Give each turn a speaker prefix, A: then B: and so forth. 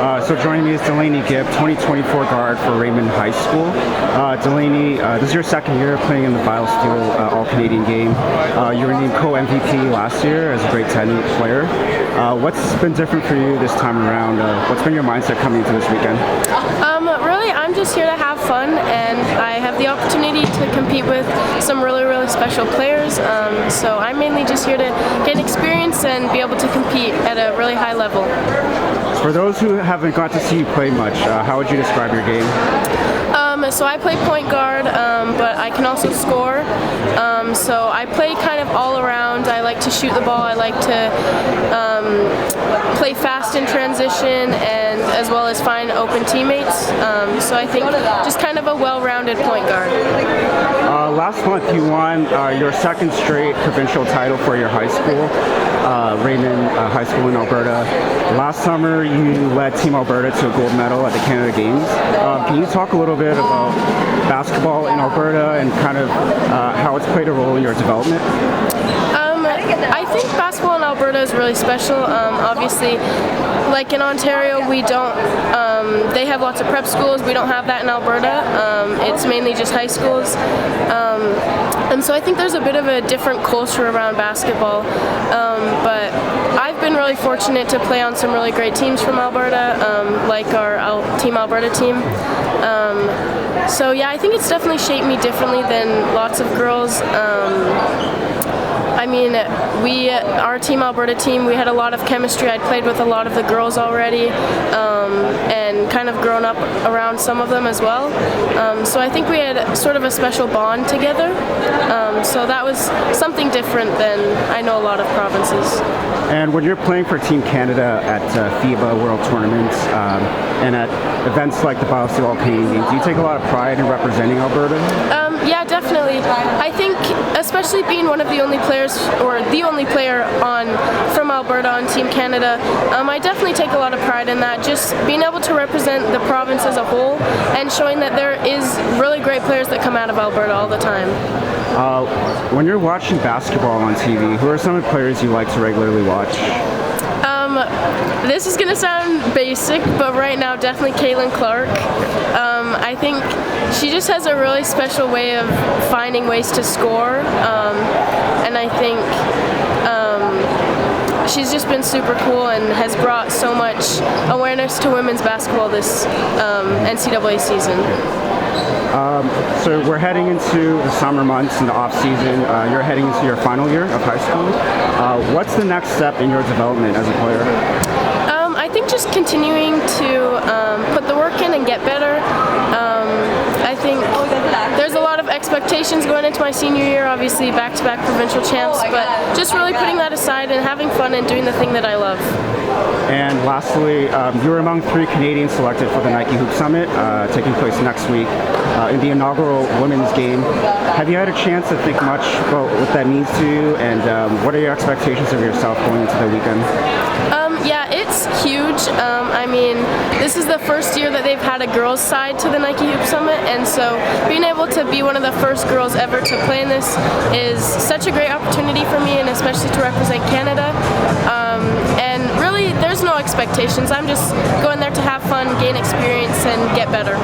A: So joining me is Delaney Gibb, 2024 guard for Raymond High School. Delaney, this is your second year playing in the BioSteel All-Canadian game. You were named co-MVP last year as a grade 10 player. What's been different for you this time around? What's been your mindset coming into this weekend?
B: Really, I'm just here to have fun, and I have the opportunity to compete with some really special players. So I'm mainly just here to get experience and be able to compete at a really high level.
A: For those who haven't got to see you play much, how would you describe your game?
B: So I play point guard, but I can also score. So I play kind of all around. I like to shoot the ball. I like to play fast in transition, and as well as find open teammates. So I think just kind of a well-rounded point guard.
A: Last month you won your second straight provincial title for your high school, Raymond High School in Alberta. Last summer you led Team Alberta to a gold medal at the Canada Games. Can you talk a little bit about basketball in Alberta and kind of how it's played a role in your development?
B: I think basketball in Alberta is really special. Obviously, like in Ontario, we don't. They have lots of prep schools. We don't have that in Alberta. It's mainly just high schools, and so I think there's a bit of a different culture around basketball. But I've been really fortunate to play on some really great teams from Alberta, like our Team Alberta team. So yeah, I think it's definitely shaped me differently than lots of girls. I mean, our Team Alberta team, we had a lot of chemistry. I'd played with a lot of the girls already, and kind of grown up around some of them as well. So I think we had sort of a special bond together. So that was something different than I know a lot of provinces.
A: And when you're playing for Team Canada at FIBA World Tournaments and at events like the BioSteel All-Canadian Games, do you take a lot of pride in representing Alberta?
B: Yeah, definitely. I think, especially being one of the only players, or the only player from Alberta on Team Canada, I definitely take a lot of pride in that. Just being able to represent the province as a whole and showing that there is really great players that come out of Alberta all the time.
A: When you're watching basketball on TV, who are some of the players you like to regularly watch?
B: This is going to sound basic, but right now definitely Caitlin Clark. I think she just has a really special way of finding ways to score, and I think she's just been super cool and has brought so much awareness to women's basketball this NCAA season.
A: So we're heading into the summer months and the off season. You're heading into your final year of high school. What's the next step in your development as a player?
B: I think just continuing to put the work in and get better. I think there's a lot of expectations going into my senior year, obviously back-to-back provincial champs, but just really putting that aside and having fun and doing the thing that I love.
A: And lastly, you were among 3 Canadians selected for the Nike Hoop Summit, taking place next week in the inaugural women's game. Have you had a chance to think much about what that means to you, and what are your expectations of yourself going into the weekend?
B: Yeah, it's huge. I mean, this is the first year that they've had a girls' side to the Nike Hoop Summit, and so being able to be one of the first girls ever to play in this is such a great opportunity for me, and especially to represent Canada. And really, there's no expectations. I'm just going there to have fun, gain experience, and get better.